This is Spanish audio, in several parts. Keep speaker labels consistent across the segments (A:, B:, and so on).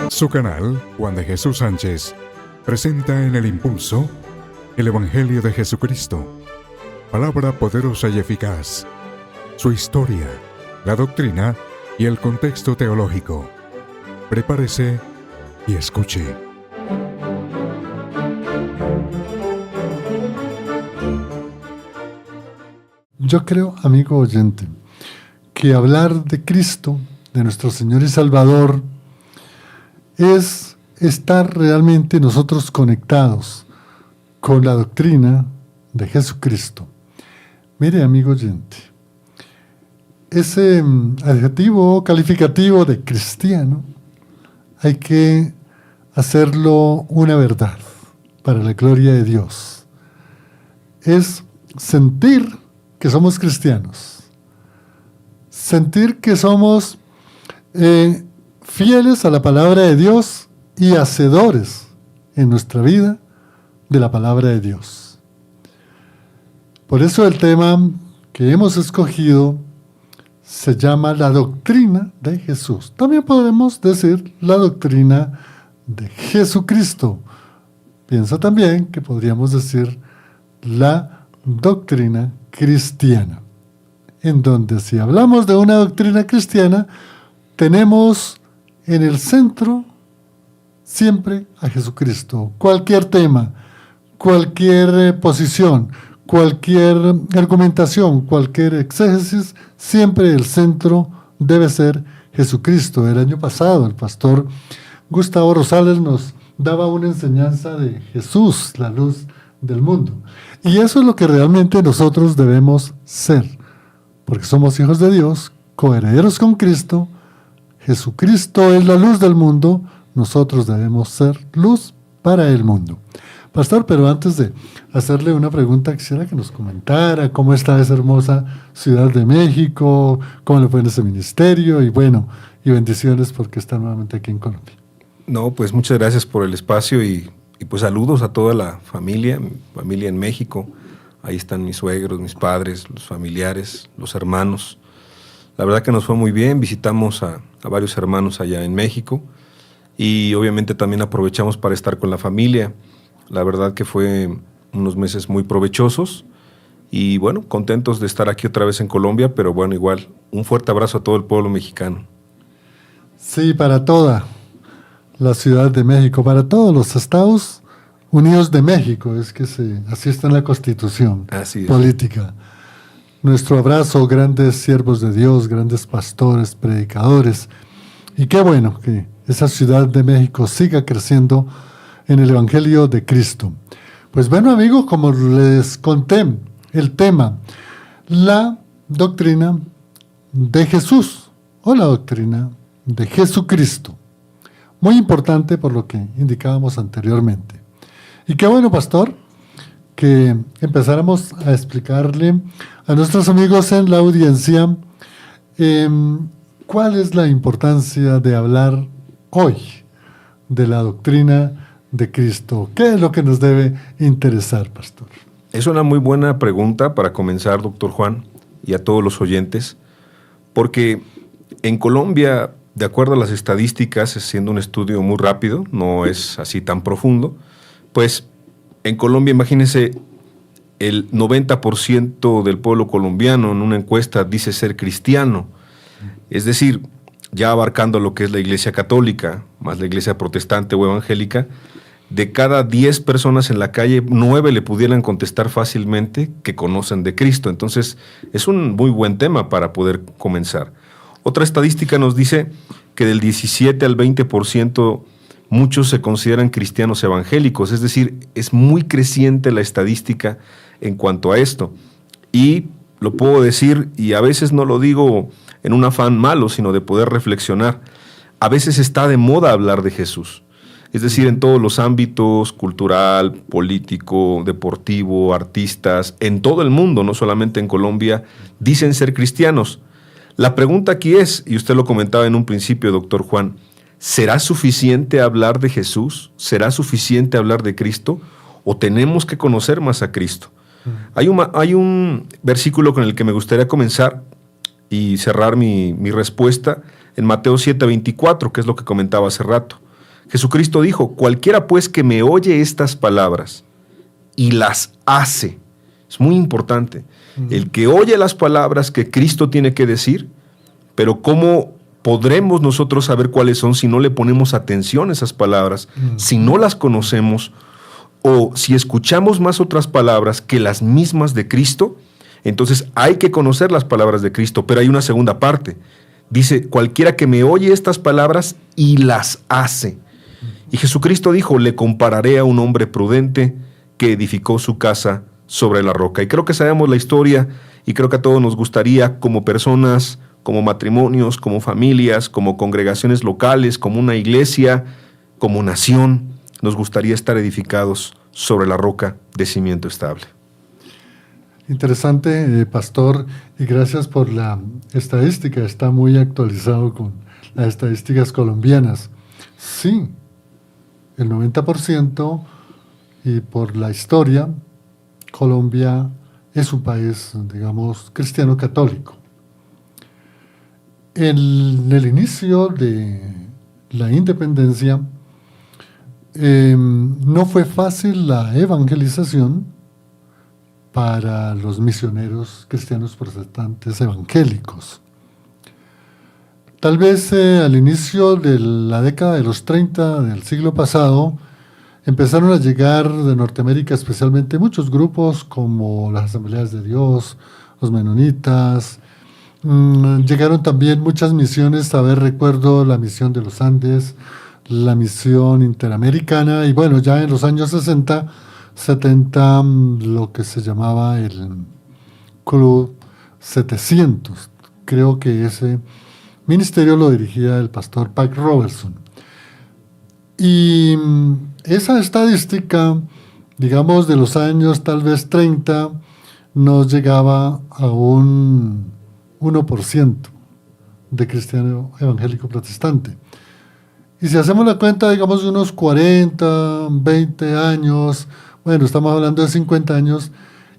A: Su canal, Juan de Jesús Sánchez, presenta en El Impulso el Evangelio de Jesucristo, palabra poderosa y eficaz, su historia, la doctrina y el contexto teológico. Prepárese y escuche.
B: Yo creo, amigo oyente, que hablar de Cristo, de nuestro Señor y Salvador, es estar realmente nosotros conectados con la doctrina de Jesucristo. Mire, amigo oyente, ese adjetivo calificativo de cristiano hay que hacerlo una verdad para la gloria de Dios. Es sentir que somos cristianos, sentir que somos fieles a la palabra de Dios y hacedores en nuestra vida de la palabra de Dios. Por eso el tema que hemos escogido se llama la doctrina de Jesús. También podemos decir la doctrina de Jesucristo. Piensa también que podríamos decir la doctrina cristiana, en donde si hablamos de una doctrina cristiana, tenemos en el centro siempre a Jesucristo. Cualquier tema, cualquier posición, cualquier argumentación, cualquier exégesis, siempre el centro debe ser Jesucristo. El año pasado el pastor Gustavo Rosales nos daba una enseñanza de Jesús, la luz del mundo. Y eso es lo que realmente nosotros debemos ser, porque somos hijos de Dios, coherederos con Cristo. Jesucristo es la luz del mundo, nosotros debemos ser luz para el mundo. Pastor, pero antes de hacerle una pregunta, quisiera que nos comentara cómo está esa hermosa Ciudad de México, cómo le fue en ese ministerio, y bueno, y bendiciones porque está nuevamente aquí en Colombia.
C: No, pues muchas gracias por el espacio y pues saludos a toda la familia, mi familia en México. Ahí están mis suegros, mis padres, los familiares, los hermanos. La verdad que nos fue muy bien, visitamos a varios hermanos allá en México y obviamente también aprovechamos para estar con la familia. La verdad que fue unos meses muy provechosos y bueno, contentos de estar aquí otra vez en Colombia, pero bueno, igual, un fuerte abrazo a todo el pueblo mexicano.
B: Sí, para toda la Ciudad de México, para todos los Estados Unidos de México, es que así está en la Constitución política. Nuestro abrazo, grandes siervos de Dios, grandes pastores, predicadores, y qué bueno que esa Ciudad de México siga creciendo en el Evangelio de Cristo. Pues bueno, amigos, como les conté, el tema, la doctrina de Jesús, o la doctrina de Jesucristo. Muy importante por lo que indicábamos anteriormente. Y qué bueno, pastor, que empezáramos a explicarle a nuestros amigos en la audiencia cuál es la importancia de hablar hoy de la doctrina de Cristo. ¿Qué es lo que nos debe interesar, pastor?
C: Es una muy buena pregunta para comenzar, doctor Juan, y a todos los oyentes, porque en Colombia, de acuerdo a las estadísticas, siendo un estudio muy rápido, no es así tan profundo, pues en Colombia, imagínense, el 90% del pueblo colombiano en una encuesta dice ser cristiano. Es decir, ya abarcando lo que es la iglesia católica, más la iglesia protestante o evangélica, de cada 10 personas en la calle, 9 le pudieran contestar fácilmente que conocen de Cristo. Entonces, es un muy buen tema para poder comenzar. Otra estadística nos dice que del 17 al 20% muchos se consideran cristianos evangélicos, es decir, es muy creciente la estadística en cuanto a esto. Y lo puedo decir, y a veces no lo digo en un afán malo, sino de poder reflexionar. A veces está de moda hablar de Jesús, es decir, en todos los ámbitos, cultural, político, deportivo, artistas, en todo el mundo, no solamente en Colombia, dicen ser cristianos. La pregunta aquí es, y usted lo comentaba en un principio, doctor Juan, ¿será suficiente hablar de Jesús? ¿Será suficiente hablar de Cristo? ¿O tenemos que conocer más a Cristo? Hay un versículo con el que me gustaría comenzar y cerrar mi respuesta en Mateo 7:24, que es lo que comentaba hace rato. Jesucristo dijo: cualquiera pues que me oye estas palabras y las hace. Es muy importante. El que oye las palabras que Cristo tiene que decir, pero ¿cómo podremos nosotros saber cuáles son si no le ponemos atención a esas palabras, si no las conocemos, o si escuchamos más otras palabras que las mismas de Cristo? Entonces hay que conocer las palabras de Cristo, pero hay una segunda parte. Dice: cualquiera que me oye estas palabras y las hace. Y Jesucristo dijo: le compararé a un hombre prudente que edificó su casa sobre la roca. Y creo que sabemos la historia, y creo que a todos nos gustaría, como personas, como matrimonios, como familias, como congregaciones locales, como una iglesia, como nación, nos gustaría estar edificados sobre la roca de cimiento estable.
B: Interesante, pastor, y gracias por la estadística. Está muy actualizado con las estadísticas colombianas. Sí, el 90%, y por la historia, Colombia es un país, digamos, cristiano católico. En el inicio de la independencia, no fue fácil la evangelización para los misioneros cristianos protestantes evangélicos. Tal vez al inicio de la década de los 30 del siglo pasado, empezaron a llegar de Norteamérica especialmente muchos grupos como las Asambleas de Dios, los menonitas. Llegaron también muchas misiones. A ver, recuerdo la misión de los Andes, la misión interamericana, y bueno, ya en los años 60, 70, lo que se llamaba el Club 700. Creo que ese ministerio lo dirigía el pastor Pat Robertson. Y esa estadística, digamos, de los años tal vez 30, nos llegaba a un 1% de cristiano evangélico protestante. Y si hacemos la cuenta, digamos, de unos 40, 20 años, bueno, estamos hablando de 50 años,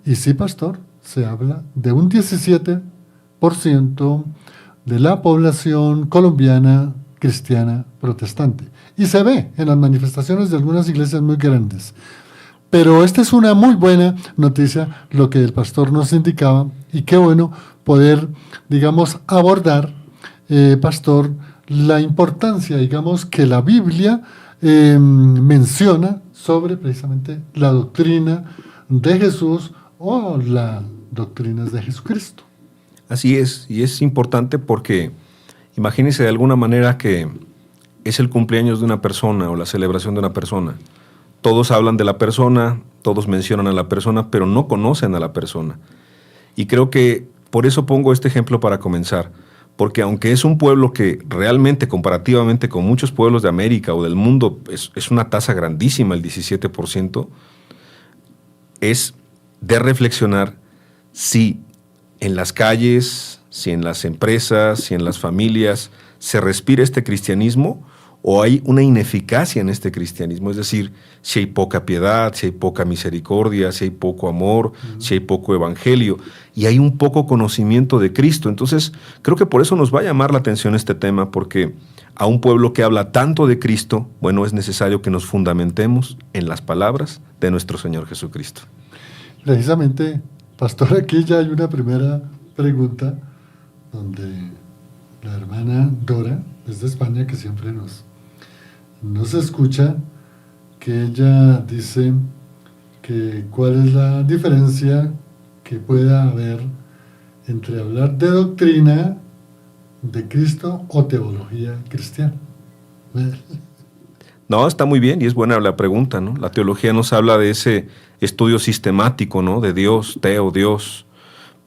B: y sí, pastor, se habla de un 17% de la población colombiana cristiana protestante. Y se ve en las manifestaciones de algunas iglesias muy grandes. Pero esta es una muy buena noticia, lo que el pastor nos indicaba, y qué bueno poder, digamos, abordar, pastor, la importancia, digamos, que la Biblia menciona sobre precisamente la doctrina de Jesús o las doctrinas de Jesucristo.
C: Así es, y es importante porque imagínense de alguna manera que es el cumpleaños de una persona o la celebración de una persona. Todos hablan de la persona, todos mencionan a la persona, pero no conocen a la persona. Y creo que por eso pongo este ejemplo para comenzar, porque aunque es un pueblo que realmente, comparativamente con muchos pueblos de América o del mundo, es una tasa grandísima, el 17%, es de reflexionar si en las calles, si en las empresas, si en las familias se respira este cristianismo o hay una ineficacia en este cristianismo. Es decir, si hay poca piedad, si hay poca misericordia, si hay poco amor, si hay poco evangelio y hay un poco conocimiento de Cristo. Entonces, creo que por eso nos va a llamar la atención este tema, porque a un pueblo que habla tanto de Cristo, bueno, es necesario que nos fundamentemos en las palabras de nuestro Señor Jesucristo.
B: Precisamente, pastor, aquí ya hay una primera pregunta donde la hermana Dora, desde España, que siempre nos escucha, que ella dice que cuál es la diferencia que pueda haber entre hablar de doctrina de Cristo o teología cristiana.
C: No, está muy bien y es buena la pregunta, ¿no? La teología nos habla de ese estudio sistemático, ¿no? De Dios, teo, Dios.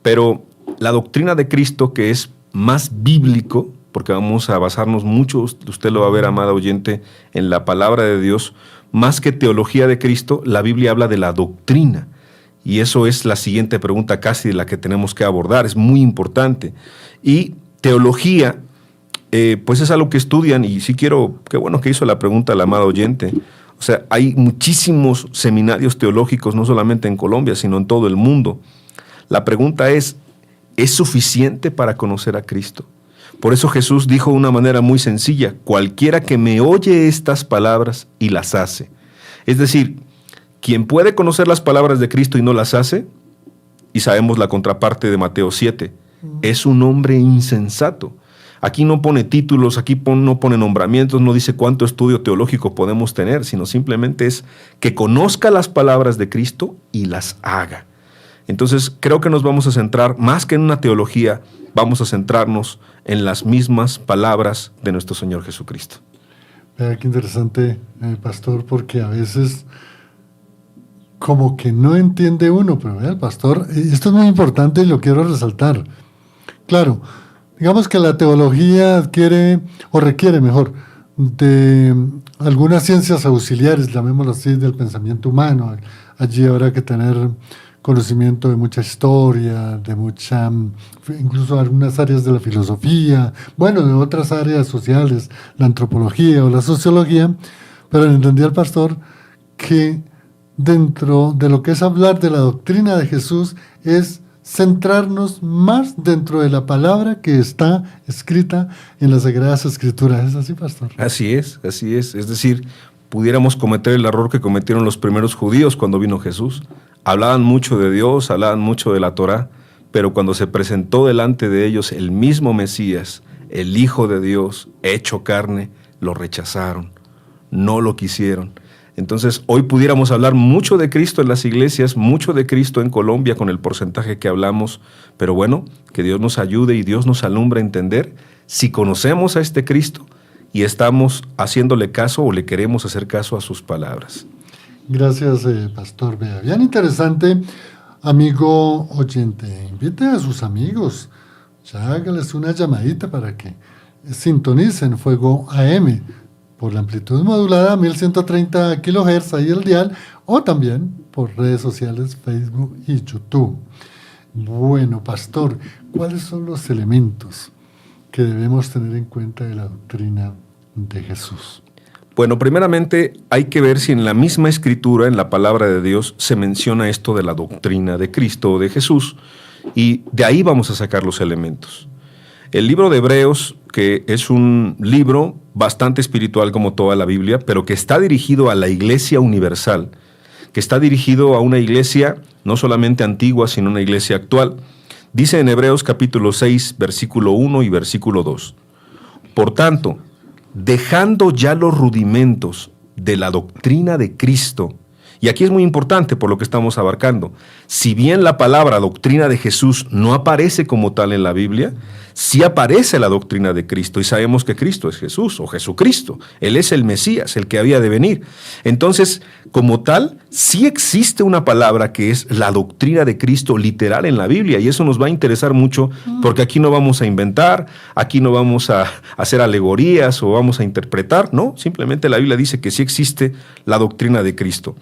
C: Pero la doctrina de Cristo, que es más bíblico, porque vamos a basarnos mucho, usted lo va a ver, amada oyente, en la palabra de Dios, más que teología de Cristo, la Biblia habla de la doctrina. Y eso es la siguiente pregunta casi de la que tenemos que abordar, es muy importante. Y teología, pues es algo que estudian, y sí quiero, qué bueno que hizo la pregunta la amada oyente. O sea, hay muchísimos seminarios teológicos, no solamente en Colombia, sino en todo el mundo. La pregunta es, es suficiente para conocer a Cristo. Por eso Jesús dijo de una manera muy sencilla: cualquiera que me oye estas palabras y las hace. Es decir, quien puede conocer las palabras de Cristo y no las hace, y sabemos la contraparte de Mateo 7, es un hombre insensato. Aquí no pone títulos, aquí no pone nombramientos, no dice cuánto estudio teológico podemos tener, sino simplemente es que conozca las palabras de Cristo y las haga. Entonces creo que nos vamos a centrar, más que en una teología, vamos a centrarnos en las mismas palabras de nuestro Señor Jesucristo.
B: Vea qué interesante, pastor, porque a veces como que no entiende uno, pero vea, el pastor, esto es muy importante y lo quiero resaltar. Claro, digamos que la teología adquiere, o requiere mejor, de algunas ciencias auxiliares, llamémoslo así, del pensamiento humano. Allí habrá que tener conocimiento de mucha historia, de mucha, incluso algunas áreas de la filosofía, bueno, de otras áreas sociales, la antropología o la sociología, pero entendía el pastor que dentro de lo que es hablar de la doctrina de Jesús es centrarnos más dentro de la palabra que está escrita en las Sagradas Escrituras. ¿Es así, pastor?
C: Así es, así es. Es decir, pudiéramos cometer el error que cometieron los primeros judíos cuando vino Jesús. Hablaban mucho de Dios, hablaban mucho de la Torá, pero cuando se presentó delante de ellos el mismo Mesías, el Hijo de Dios, hecho carne, lo rechazaron, no lo quisieron. Entonces, hoy pudiéramos hablar mucho de Cristo en las iglesias, mucho de Cristo en Colombia con el porcentaje que hablamos, pero bueno, que Dios nos ayude y Dios nos alumbre a entender si conocemos a este Cristo y estamos haciéndole caso o le queremos hacer caso a sus palabras. Gracias,
B: pastor. Vea, bien interesante, amigo oyente. Invite a sus amigos, ya hágales una llamadita para que sintonicen Fuego AM por la amplitud modulada 1130 kHz ahí el dial, o también por redes sociales, Facebook y YouTube. Bueno, pastor, ¿cuáles son los elementos que debemos tener en cuenta de la doctrina de Jesús?
C: Bueno, primeramente hay que ver si en la misma escritura, en la palabra de Dios, se menciona esto de la doctrina de Cristo o de Jesús, y de ahí vamos a sacar los elementos. El libro de Hebreos, que es un libro bastante espiritual como toda la Biblia, pero que está dirigido a la iglesia universal, que está dirigido a una iglesia no solamente antigua, sino una iglesia actual. Dice en Hebreos capítulo 6, versículo 1 y versículo 2. Por tanto, dejando ya los rudimentos de la doctrina de Cristo, y aquí es muy importante por lo que estamos abarcando, si bien la palabra doctrina de Jesús no aparece como tal en la Biblia, sí aparece la doctrina de Cristo, y sabemos que Cristo es Jesús o Jesucristo. Él es el Mesías, el que había de venir. Entonces, como tal, sí existe una palabra que es la doctrina de Cristo literal en la Biblia, y eso nos va a interesar mucho porque aquí no vamos a inventar, aquí no vamos a hacer alegorías o vamos a interpretar, no, simplemente la Biblia dice que sí existe la doctrina de Cristo.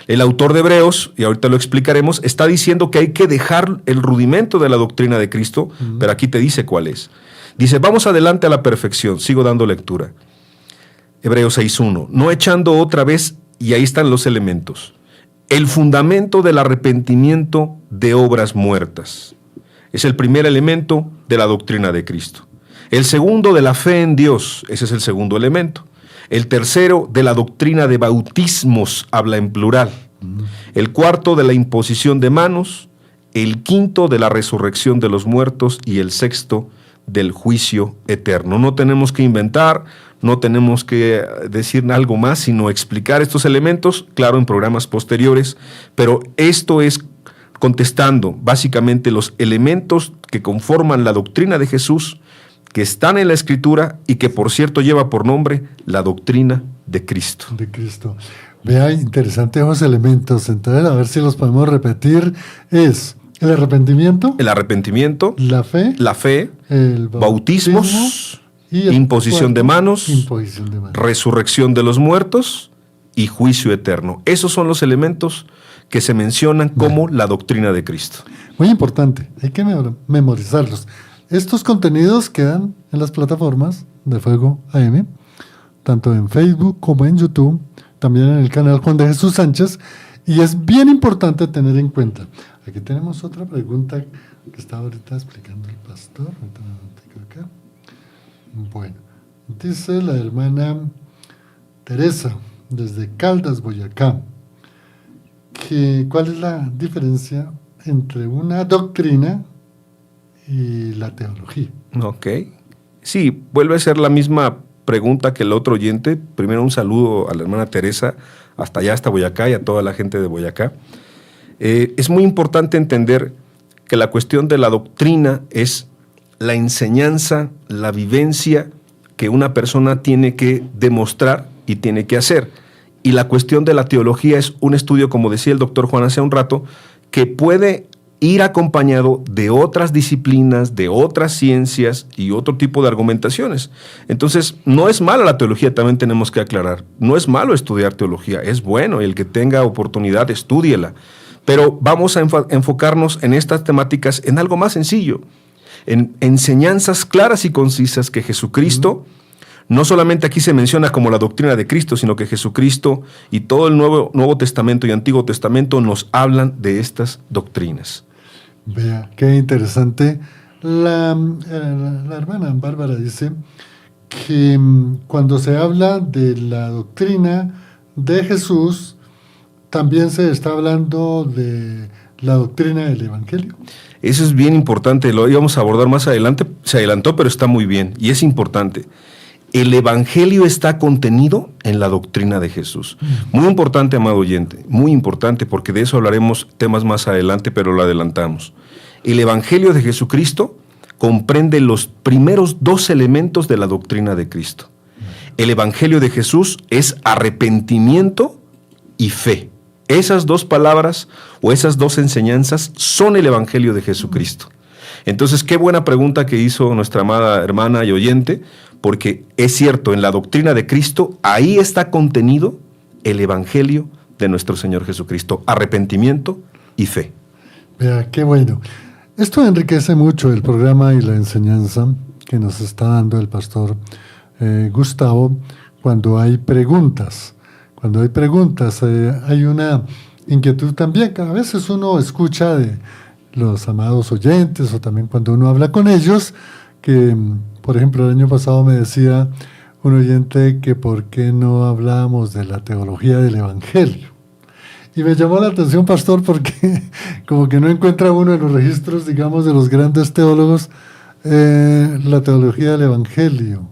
C: El autor de Hebreos, y ahorita lo explicaremos, está diciendo que hay que dejar el rudimento de la doctrina de Cristo, pero aquí te dice cuál es. Dice, vamos adelante a la perfección. Sigo dando lectura. Hebreos 6.1. No echando otra vez, y ahí están los elementos. El fundamento del arrepentimiento de obras muertas. Es el primer elemento de la doctrina de Cristo. El segundo, de la fe en Dios. Ese es el segundo elemento. El tercero, de la doctrina de bautismos, habla en plural. El cuarto, de la imposición de manos. El quinto, de la resurrección de los muertos. Y el sexto, del juicio eterno. No tenemos que inventar, no tenemos que decir algo más, sino explicar estos elementos, claro, en programas posteriores, pero esto es contestando básicamente los elementos que conforman la doctrina de Jesús, que están en la Escritura y que, por cierto, lleva por nombre la doctrina de Cristo.
B: De Cristo. Vea, interesantes esos elementos. Entonces, a ver si los podemos repetir. Es el arrepentimiento.
C: El arrepentimiento.
B: La fe.
C: El bautismos. Y imposición de manos. Resurrección de los muertos y juicio eterno. Esos son los elementos que se mencionan como la doctrina de Cristo.
B: Muy importante. Hay que memorizarlos. Estos contenidos quedan en las plataformas de Fuego AM, tanto en Facebook como en YouTube, también en el canal Juan de Jesús Sánchez, y es bien importante tener en cuenta. Aquí tenemos otra pregunta que estaba ahorita explicando el pastor. Acá. Bueno, dice la hermana Teresa, desde Caldas, Boyacá, que ¿cuál es la diferencia entre una doctrina y la teología?
C: Ok. Sí, vuelve a ser la misma pregunta que el otro oyente. Primero un saludo a la hermana Teresa, hasta allá, hasta Boyacá, y a toda la gente de Boyacá. Es muy importante entender que la cuestión de la doctrina es la enseñanza, la vivencia que una persona tiene que demostrar y tiene que hacer. Y la cuestión de la teología es un estudio, como decía el doctor Juan hace un rato, que puede ir acompañado de otras disciplinas, de otras ciencias y otro tipo de argumentaciones. Entonces, no es mala la teología, también tenemos que aclarar. No es malo estudiar teología, es bueno, y el que tenga oportunidad, estúdiela. Pero vamos a enfocarnos en estas temáticas en algo más sencillo, en enseñanzas claras y concisas que Jesucristo, no solamente aquí se menciona como la doctrina de Cristo, sino que Jesucristo y todo el Nuevo Testamento y Antiguo Testamento nos hablan de estas doctrinas.
B: Vea, qué interesante. La hermana Bárbara dice que cuando se habla de la doctrina de Jesús, también se está hablando de la doctrina del Evangelio.
C: Eso es bien importante, lo íbamos a abordar más adelante, se adelantó, pero está muy bien y es importante. El Evangelio está contenido en la doctrina de Jesús. Muy importante, amado oyente, muy importante, porque de eso hablaremos temas más adelante, pero lo adelantamos. El Evangelio de Jesucristo comprende los primeros 2 elementos de la doctrina de Cristo. El Evangelio de Jesús es arrepentimiento y fe. Esas 2 palabras o esas 2 enseñanzas son el Evangelio de Jesucristo. Entonces, qué buena pregunta que hizo nuestra amada hermana y oyente, porque es cierto, en la doctrina de Cristo, ahí está contenido el Evangelio de nuestro Señor Jesucristo, arrepentimiento y fe.
B: Vea, qué bueno. Esto enriquece mucho el programa y la enseñanza que nos está dando el pastor Gustavo cuando hay preguntas. Cuando hay preguntas, hay una inquietud también, que a veces uno escucha de los amados oyentes o también cuando uno habla con ellos, que por ejemplo el año pasado me decía un oyente que por qué no hablábamos de la teología del Evangelio. Y me llamó la atención, pastor, porque como que no encuentra uno en los registros, digamos, de los grandes teólogos la teología del Evangelio.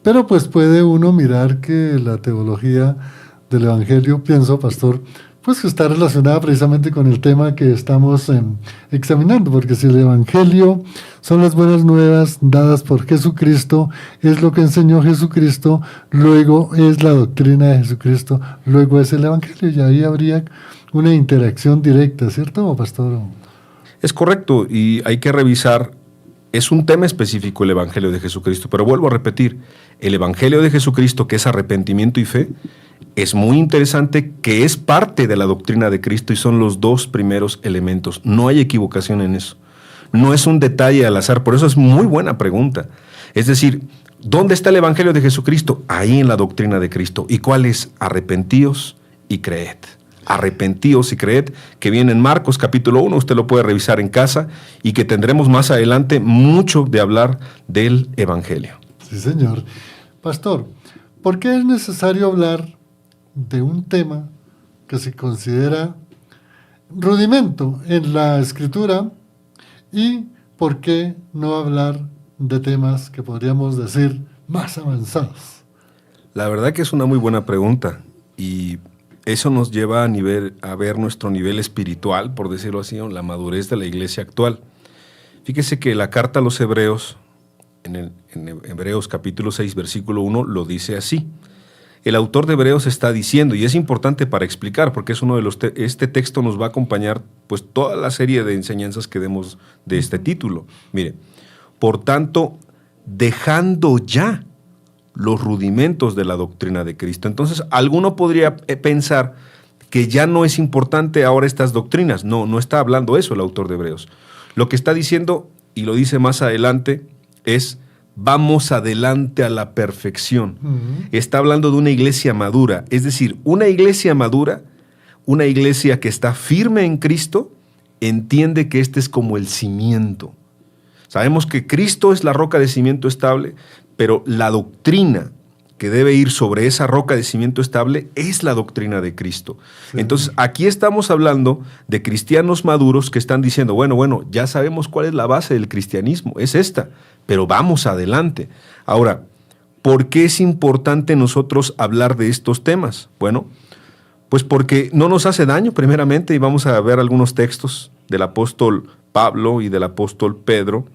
B: Pero pues puede uno mirar que la teología del Evangelio, pienso, pastor, pues que está relacionada precisamente con el tema que estamos examinando, porque si el Evangelio son las buenas nuevas dadas por Jesucristo, es lo que enseñó Jesucristo, luego es la doctrina de Jesucristo, luego es el Evangelio, y ahí habría una interacción directa, ¿cierto, pastor?
C: Es correcto, y hay que revisar, es un tema específico el Evangelio de Jesucristo, pero vuelvo a repetir, el Evangelio de Jesucristo, que es arrepentimiento y fe, es muy interesante, que es parte de la doctrina de Cristo y son los 2 primeros elementos. No hay equivocación en eso. No es un detalle al azar, por eso es muy buena pregunta. Es decir, ¿dónde está el Evangelio de Jesucristo? Ahí en la doctrina de Cristo. ¿Y cuál es? Arrepentíos y creed. Arrepentíos y creed, que viene en Marcos capítulo 1, usted lo puede revisar en casa, y que tendremos más adelante mucho de hablar del Evangelio.
B: Sí, señor. Pastor, ¿por qué es necesario hablar de un tema que se considera rudimento en la Escritura, y por qué no hablar de temas que podríamos decir más avanzados?
C: La verdad que es una muy buena pregunta, y eso nos lleva a ver nuestro nivel espiritual, por decirlo así, o la madurez de la iglesia actual. Fíjese que la carta a los Hebreos, en Hebreos capítulo 6, versículo 1, lo dice así. El autor de Hebreos está diciendo, y es importante para explicar, porque es uno de los este texto nos va a acompañar pues toda la serie de enseñanzas que demos de este título. Mire, por tanto, dejando ya los rudimentos de la doctrina de Cristo. Entonces, alguno podría pensar que ya no es importante ahora estas doctrinas. No está hablando eso el autor de Hebreos. Lo que está diciendo, y lo dice más adelante, es: vamos adelante a la perfección. Está hablando de una iglesia madura, es decir, una iglesia madura, una iglesia que está firme en Cristo entiende que este es como el cimiento. Sabemos que Cristo es la roca de cimiento estable, pero la doctrina que debe ir sobre esa roca de cimiento estable es la doctrina de Cristo. Sí. Entonces, aquí estamos hablando de cristianos maduros que están diciendo, bueno, ya sabemos cuál es la base del cristianismo, es esta, pero vamos adelante. Ahora, ¿por qué es importante nosotros hablar de estos temas? Bueno, pues porque no nos hace daño, primeramente, y vamos a ver algunos textos del apóstol Pablo y del apóstol Pedro,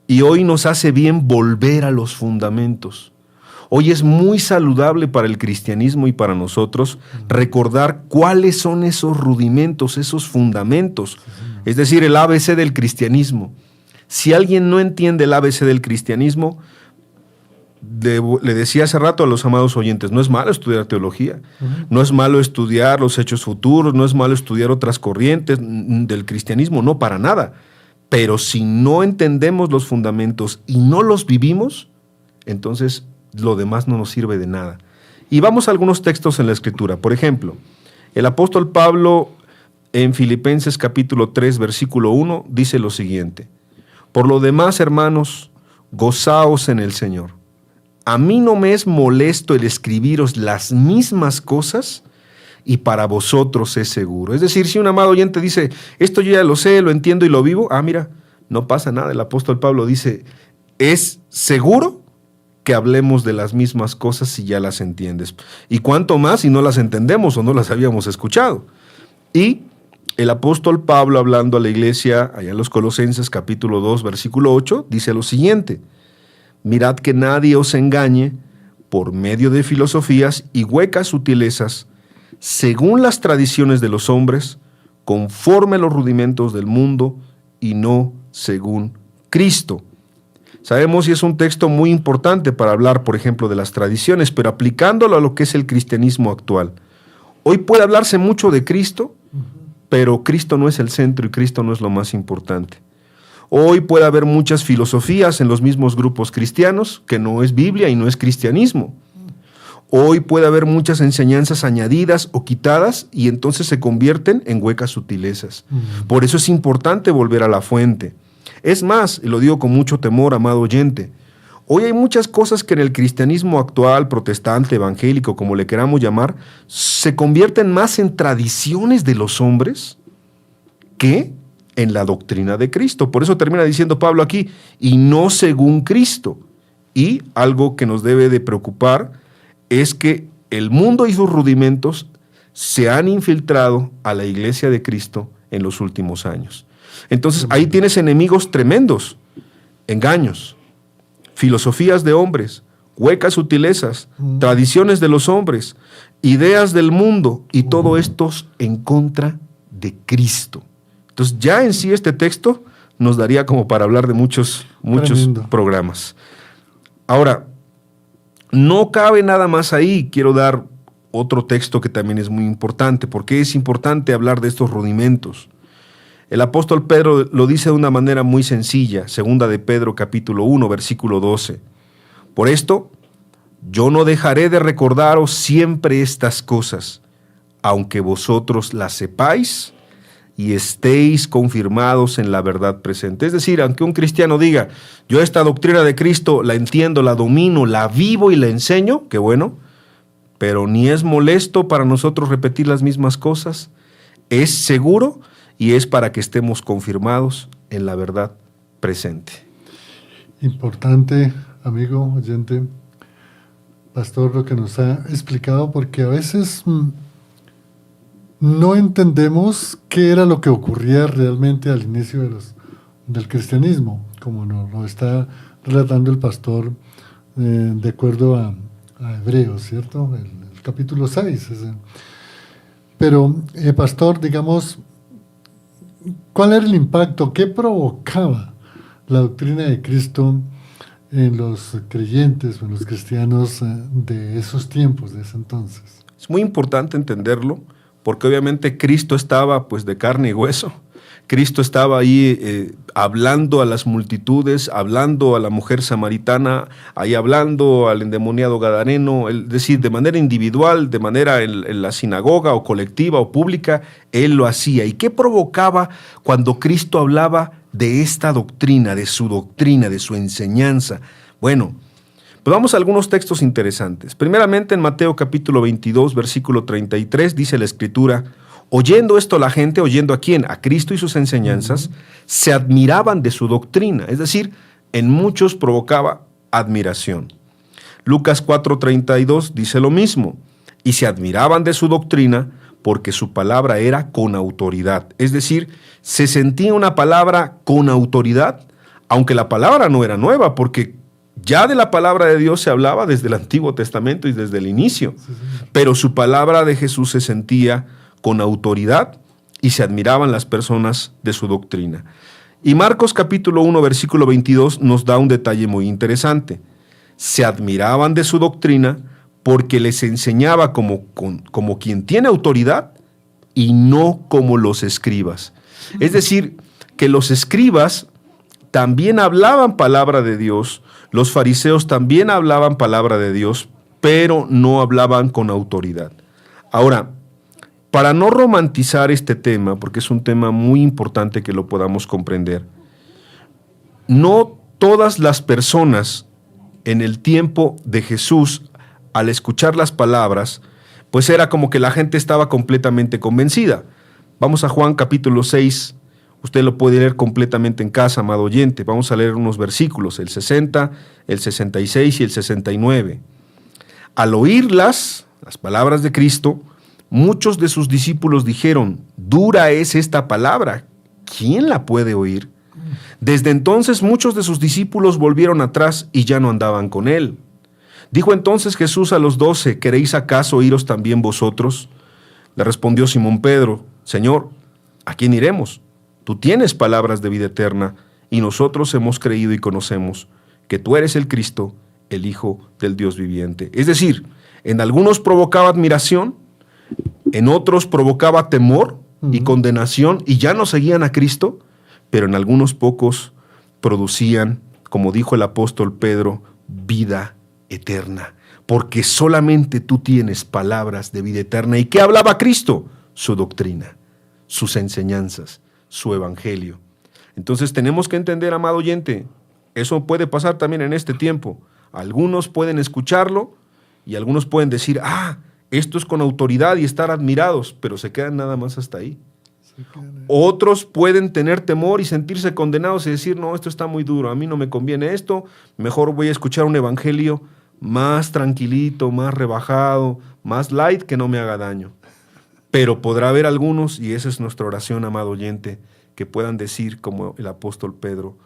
C: y hoy nos hace bien volver a los fundamentos. Hoy es muy saludable para el cristianismo y para nosotros recordar cuáles son esos rudimentos, esos fundamentos, es decir, el ABC del cristianismo. Si alguien no entiende el ABC del cristianismo, le decía hace rato a los amados oyentes, no es malo estudiar teología, no es malo estudiar los hechos futuros, no es malo estudiar otras corrientes del cristianismo, no, para nada. Pero si no entendemos los fundamentos y no los vivimos, entonces lo demás no nos sirve de nada. Y vamos a algunos textos en la Escritura. Por ejemplo, el apóstol Pablo en Filipenses capítulo 3, versículo 1, dice lo siguiente: por lo demás, hermanos, gozaos en el Señor. A mí no me es molesto el escribiros las mismas cosas, y para vosotros es seguro. Es decir, si un amado oyente dice, esto yo ya lo sé, lo entiendo y lo vivo, mira, no pasa nada. El apóstol Pablo dice, es seguro que hablemos de las mismas cosas si ya las entiendes. Y cuánto más si no las entendemos o no las habíamos escuchado. Y el apóstol Pablo, hablando a la iglesia, allá en los Colosenses capítulo 2, versículo 8, dice lo siguiente: mirad que nadie os engañe por medio de filosofías y huecas sutilezas, según las tradiciones de los hombres, conforme a los rudimentos del mundo y no según Cristo. Sabemos, y es un texto muy importante para hablar, por ejemplo, de las tradiciones, pero aplicándolo a lo que es el cristianismo actual. Hoy puede hablarse mucho de Cristo, pero Cristo no es el centro y Cristo no es lo más importante. Hoy puede haber muchas filosofías en los mismos grupos cristianos, que no es Biblia y no es cristianismo. Hoy puede haber muchas enseñanzas añadidas o quitadas y entonces se convierten en huecas sutilezas. Por eso es importante volver a la fuente. Es más, y lo digo con mucho temor, amado oyente, hoy hay muchas cosas que en el cristianismo actual, protestante, evangélico, como le queramos llamar, se convierten más en tradiciones de los hombres que en la doctrina de Cristo. Por eso termina diciendo Pablo aquí, y no según Cristo. Y algo que nos debe de preocupar es que el mundo y sus rudimentos se han infiltrado a la iglesia de Cristo en los últimos años. Entonces ahí tienes enemigos tremendos, engaños, filosofías de hombres, huecas sutilezas, tradiciones de los hombres, ideas del mundo y todo esto en contra de Cristo. Entonces ya en sí este texto nos daría como para hablar de muchos programas. Ahora, no cabe nada más ahí. Quiero dar otro texto que también es muy importante. ¿Por qué es importante hablar de estos rudimentos? El apóstol Pedro lo dice de una manera muy sencilla, segunda de Pedro capítulo 1, versículo 12. Por esto, yo no dejaré de recordaros siempre estas cosas, aunque vosotros las sepáis y estéis confirmados en la verdad presente. Es decir, aunque un cristiano diga, yo esta doctrina de Cristo la entiendo, la domino, la vivo y la enseño, qué bueno, pero ni es molesto para nosotros repetir las mismas cosas, es seguro y es para que estemos confirmados en la verdad presente.
B: Importante, amigo oyente, pastor, lo que nos ha explicado, porque a veces no entendemos qué era lo que ocurría realmente al inicio del cristianismo, como nos lo está relatando el pastor de acuerdo a Hebreos, ¿cierto? El capítulo 6. Pero, pastor, digamos, ¿cuál era el impacto? ¿Qué provocaba la doctrina de Cristo en los creyentes o en los cristianos de esos tiempos, de ese entonces?
C: Es muy importante entenderlo, porque obviamente Cristo estaba pues de carne y hueso, Cristo estaba ahí hablando a las multitudes, hablando a la mujer samaritana, ahí hablando al endemoniado gadareno, es decir, de manera individual, de manera en la sinagoga o colectiva o pública, Él lo hacía. ¿Y qué provocaba cuando Cristo hablaba de esta doctrina, de su enseñanza? Bueno, pues vamos a algunos textos interesantes. Primeramente en Mateo capítulo 22, versículo 33, dice la Escritura: oyendo esto la gente, ¿oyendo a quién? A Cristo y sus enseñanzas, se admiraban de su doctrina. Es decir, en muchos provocaba admiración. Lucas 4:32 dice lo mismo: y se admiraban de su doctrina porque su palabra era con autoridad. Es decir, se sentía una palabra con autoridad, aunque la palabra no era nueva, porque ya de la palabra de Dios se hablaba desde el Antiguo Testamento y desde el inicio. Pero su palabra de Jesús se sentía con autoridad y se admiraban las personas de su doctrina. Y Marcos capítulo 1, versículo 22 nos da un detalle muy interesante. Se admiraban de su doctrina porque les enseñaba como quien tiene autoridad y no como los escribas. Es decir, que los escribas también hablaban palabra de Dios, los fariseos también hablaban palabra de Dios, pero no hablaban con autoridad. Ahora, para no romantizar este tema, porque es un tema muy importante que lo podamos comprender, no todas las personas en el tiempo de Jesús, al escuchar las palabras, pues era como que la gente estaba completamente convencida. Vamos a Juan capítulo 6, usted lo puede leer completamente en casa, amado oyente. Vamos a leer unos versículos, el 60, el 66 y el 69. Al oírlas, las palabras de Cristo, muchos de sus discípulos dijeron: dura es esta palabra, ¿quién la puede oír? Desde entonces muchos de sus discípulos volvieron atrás y ya no andaban con él. Dijo entonces Jesús a los 12: ¿queréis acaso iros también vosotros? Le respondió Simón Pedro: Señor, ¿a quién iremos? Tú tienes palabras de vida eterna, y nosotros hemos creído y conocemos que tú eres el Cristo, el Hijo del Dios viviente. Es decir, en algunos provocaba admiración, en otros provocaba temor y condenación, y ya no seguían a Cristo, pero en algunos pocos producían, como dijo el apóstol Pedro, vida eterna, porque solamente tú tienes palabras de vida eterna. ¿Y qué hablaba Cristo? Su doctrina, sus enseñanzas, su evangelio. Entonces tenemos que entender, amado oyente, eso puede pasar también en este tiempo. Algunos pueden escucharlo y algunos pueden decir: esto es con autoridad y estar admirados, pero se quedan nada más hasta ahí. Otros pueden tener temor y sentirse condenados y decir: no, esto está muy duro, a mí no me conviene esto, mejor voy a escuchar un evangelio más tranquilito, más rebajado, más light, que no me haga daño. Pero podrá haber algunos, y esa es nuestra oración, amado oyente, que puedan decir como el apóstol Pedro: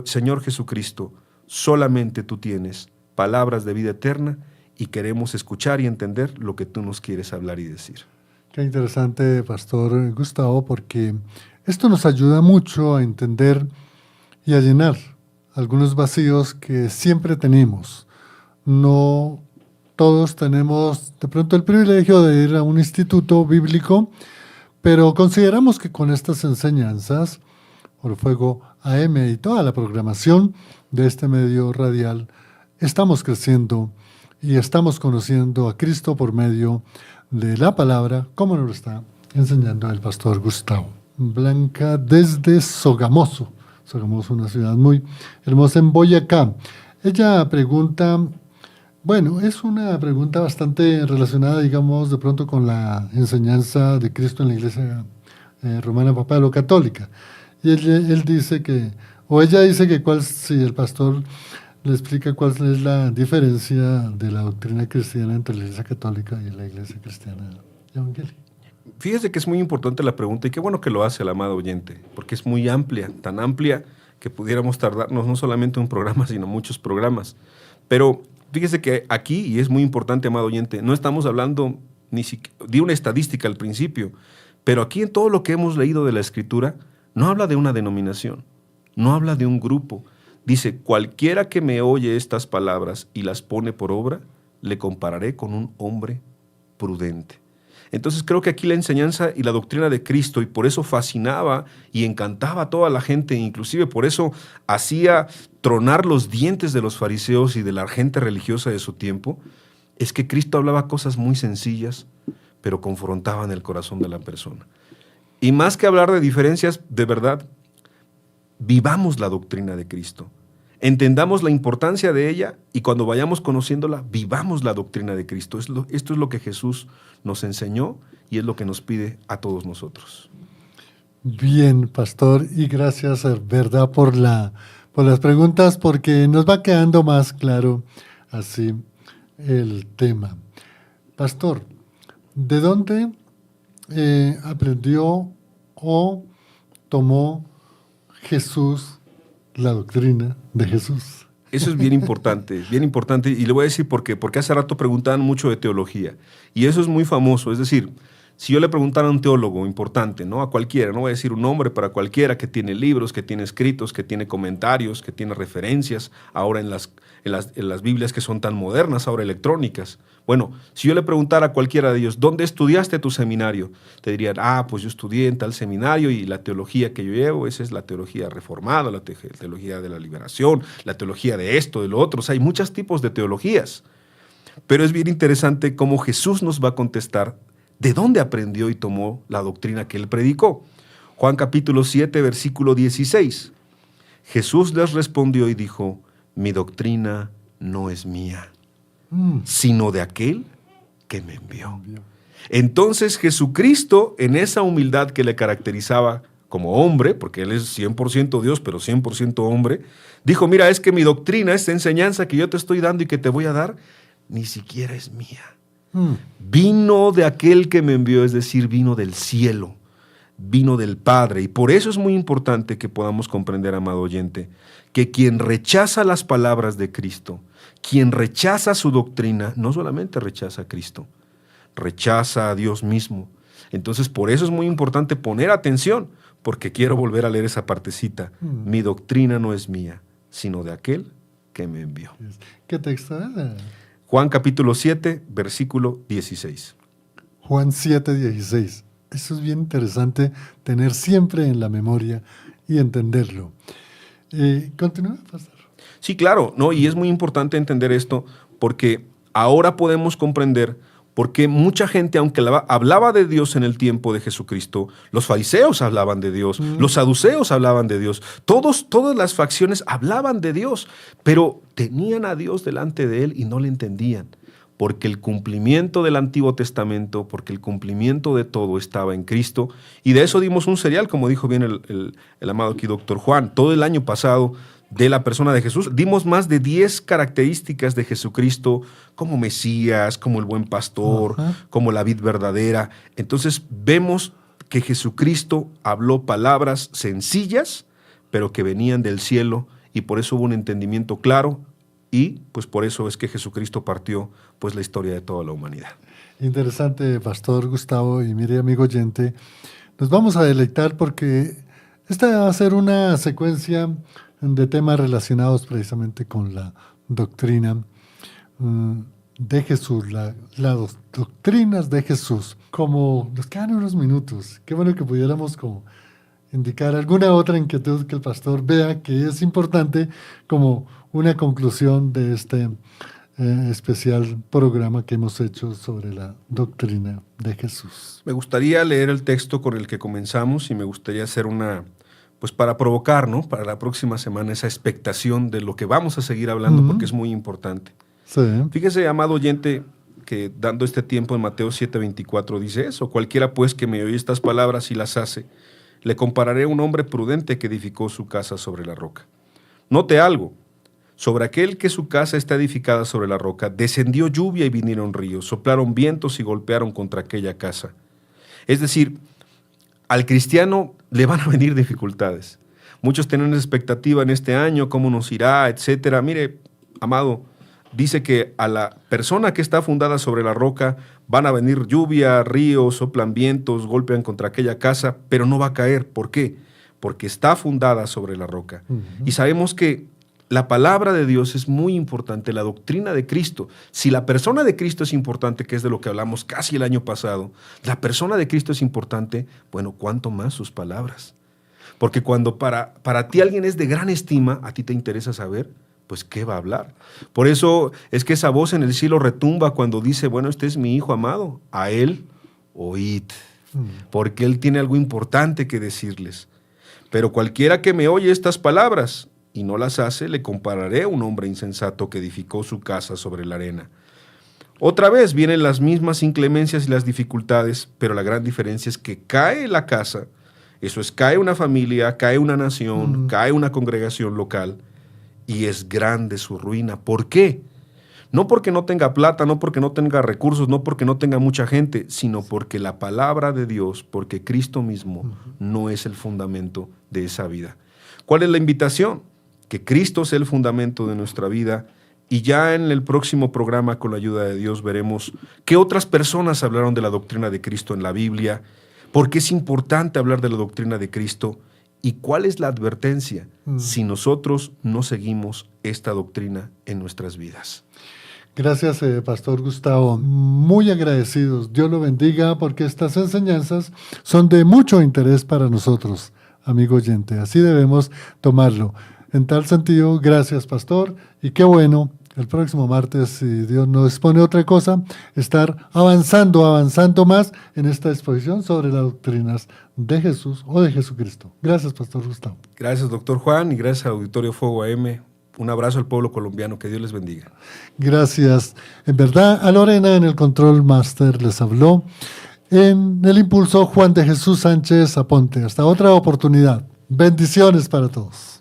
C: Señor Jesucristo, solamente tú tienes palabras de vida eterna y queremos escuchar y entender lo que tú nos quieres hablar y decir.
B: Qué interesante, Pastor Gustavo, porque esto nos ayuda mucho a entender y a llenar algunos vacíos que siempre tenemos. No todos tenemos de pronto el privilegio de ir a un instituto bíblico, pero consideramos que con estas enseñanzas, por Fuego AM y toda la programación de este medio radial, estamos creciendo y estamos conociendo a Cristo por medio de la palabra, como nos lo está enseñando el pastor Gustavo. Blanca desde Sogamoso. Sogamoso, una ciudad muy hermosa en Boyacá. Ella pregunta, bueno, es una pregunta bastante relacionada, digamos, de pronto con la enseñanza de Cristo en la Iglesia Romana Papalo-Católica. Y él dice que, o ella dice que si el pastor le explica cuál es la diferencia de la doctrina cristiana entre la Iglesia Católica y la Iglesia Cristiana Evangélica.
C: Fíjese que es muy importante la pregunta, y qué bueno que lo hace el amado oyente, porque es muy amplia, tan amplia que pudiéramos tardarnos no solamente un programa, sino muchos programas. Pero fíjese que aquí, y es muy importante, amado oyente, no estamos hablando de una estadística al principio, pero aquí en todo lo que hemos leído de la Escritura, no habla de una denominación, no habla de un grupo. Dice: cualquiera que me oye estas palabras y las pone por obra, le compararé con un hombre prudente. Entonces creo que aquí la enseñanza y la doctrina de Cristo, y por eso fascinaba y encantaba a toda la gente, inclusive por eso hacía tronar los dientes de los fariseos y de la gente religiosa de su tiempo, es que Cristo hablaba cosas muy sencillas, pero confrontaban el corazón de la persona. Y más que hablar de diferencias, de verdad, vivamos la doctrina de Cristo. Entendamos la importancia de ella y cuando vayamos conociéndola, vivamos la doctrina de Cristo. Esto es lo que Jesús nos enseñó y es lo que nos pide a todos nosotros.
B: Bien, pastor, y gracias, ¿verdad?, por las preguntas, porque nos va quedando más claro así el tema. Pastor, ¿de dónde aprendió o tomó Jesús la doctrina de Jesús?
C: Eso es bien importante, y le voy a decir por qué. Porque hace rato preguntaban mucho de teología, y eso es muy famoso. Es decir, si yo le preguntara a un teólogo importante, ¿no?, a cualquiera, no voy a decir un nombre, para cualquiera que tiene libros, que tiene escritos, que tiene comentarios, que tiene referencias, ahora en las Biblias que son tan modernas, ahora electrónicas. Bueno, si yo le preguntara a cualquiera de ellos, ¿dónde estudiaste tu seminario? Te dirían, pues yo estudié en tal seminario y la teología que yo llevo, esa es la teología reformada, la teología de la liberación, la teología de esto, de lo otro. O sea, hay muchos tipos de teologías. Pero es bien interesante cómo Jesús nos va a contestar de dónde aprendió y tomó la doctrina que él predicó. Juan capítulo 7, versículo 16. Jesús les respondió y dijo, mi doctrina no es mía, sino de aquel que me envió. Entonces Jesucristo, en esa humildad que le caracterizaba como hombre, porque él es 100% Dios, pero 100% hombre, dijo, mira, es que mi doctrina, esta enseñanza que yo te estoy dando y que te voy a dar, ni siquiera es mía. Vino de aquel que me envió, es decir, vino del cielo, vino del Padre. Y por eso es muy importante que podamos comprender, amado oyente, que quien rechaza las palabras de Cristo, quien rechaza su doctrina, no solamente rechaza a Cristo, rechaza a Dios mismo. Entonces, por eso es muy importante poner atención, porque quiero volver a leer esa partecita. Mi doctrina no es mía, sino de aquel que me envió.
B: ¿Qué texto es?
C: Juan capítulo 7, versículo 16.
B: Juan 7, 16. Eso es bien interesante tener siempre en la memoria y entenderlo. Continúa, pastor.
C: Sí, claro, ¿no? Y es muy importante entender esto porque ahora podemos comprender por qué mucha gente, aunque hablaba de Dios en el tiempo de Jesucristo, los fariseos hablaban de Dios, los saduceos hablaban de Dios, todas las facciones hablaban de Dios, pero tenían a Dios delante de él y no le entendían, porque el cumplimiento del Antiguo Testamento, porque el cumplimiento de todo estaba en Cristo, y de eso dimos un serial, como dijo bien el amado aquí doctor Juan, todo el año pasado, de la persona de Jesús, dimos más de 10 características de Jesucristo como Mesías, como el buen pastor, como la vid verdadera. Entonces vemos que Jesucristo habló palabras sencillas, pero que venían del cielo, y por eso hubo un entendimiento claro, y pues por eso es que Jesucristo partió pues la historia de toda la humanidad.
B: Interesante, pastor Gustavo, y mire, amigo oyente, nos vamos a deleitar porque esta va a ser una secuencia de temas relacionados precisamente con la doctrina de Jesús, las doctrinas de Jesús. Como nos quedan unos minutos, qué bueno que pudiéramos como indicar alguna otra inquietud que el pastor vea que es importante como una conclusión de este especial programa que hemos hecho sobre la doctrina de Jesús.
C: Me gustaría leer el texto con el que comenzamos y me gustaría hacer pues para provocar, ¿no?, para la próxima semana esa expectación de lo que vamos a seguir hablando, porque es muy importante.
B: Sí.
C: Fíjese, amado oyente, que dando este tiempo en Mateo 7:24 dice eso: cualquiera pues que me oye estas palabras y las hace, le compararé a un hombre prudente que edificó su casa sobre la roca. Note algo: sobre aquel que su casa está edificada sobre la roca, descendió lluvia y vinieron ríos, soplaron vientos y golpearon contra aquella casa. Es decir, al cristiano le van a venir dificultades. Muchos tienen expectativa en este año, cómo nos irá, etcétera. Mire, amado, dice que a la persona que está fundada sobre la roca van a venir lluvia, ríos, soplan vientos, golpean contra aquella casa, pero no va a caer. ¿Por qué? Porque está fundada sobre la roca. Y sabemos que la palabra de Dios es muy importante, la doctrina de Cristo. Si la persona de Cristo es importante, que es de lo que hablamos casi el año pasado, la persona de Cristo es importante, bueno, ¿cuánto más sus palabras? Porque cuando para ti alguien es de gran estima, a ti te interesa saber, pues, ¿qué va a hablar? Por eso es que esa voz en el cielo retumba cuando dice, bueno, este es mi hijo amado, a él oíd, porque él tiene algo importante que decirles. Pero cualquiera que me oye estas palabras y no las hace, le compararé a un hombre insensato que edificó su casa sobre la arena. Otra vez vienen las mismas inclemencias y las dificultades, pero la gran diferencia es que cae la casa, eso es, cae una familia, cae una nación, cae una congregación local, y es grande su ruina. ¿Por qué? No porque no tenga plata, no porque no tenga recursos, no porque no tenga mucha gente, sino porque la palabra de Dios, porque Cristo mismo no es el fundamento de esa vida. ¿Cuál es la invitación? Que Cristo sea el fundamento de nuestra vida, y ya en el próximo programa, con la ayuda de Dios, veremos qué otras personas hablaron de la doctrina de Cristo en la Biblia, por qué es importante hablar de la doctrina de Cristo, y cuál es la advertencia si nosotros no seguimos esta doctrina en nuestras vidas.
B: Gracias, Pastor Gustavo. Muy agradecidos. Dios lo bendiga, porque estas enseñanzas son de mucho interés para nosotros, amigo oyente. Así debemos tomarlo. En tal sentido, gracias, Pastor. Y qué bueno, el próximo martes, si Dios no dispone otra cosa, estar avanzando más en esta exposición sobre las doctrinas de Jesús o de Jesucristo. Gracias, Pastor Gustavo.
C: Gracias, doctor Juan, y gracias a Auditorio Fuego AM. Un abrazo al pueblo colombiano, que Dios les bendiga.
B: Gracias. En verdad, a Lorena en el Control Master les habló. En el impulso, Juan de Jesús Sánchez Aponte. Hasta otra oportunidad. Bendiciones para todos.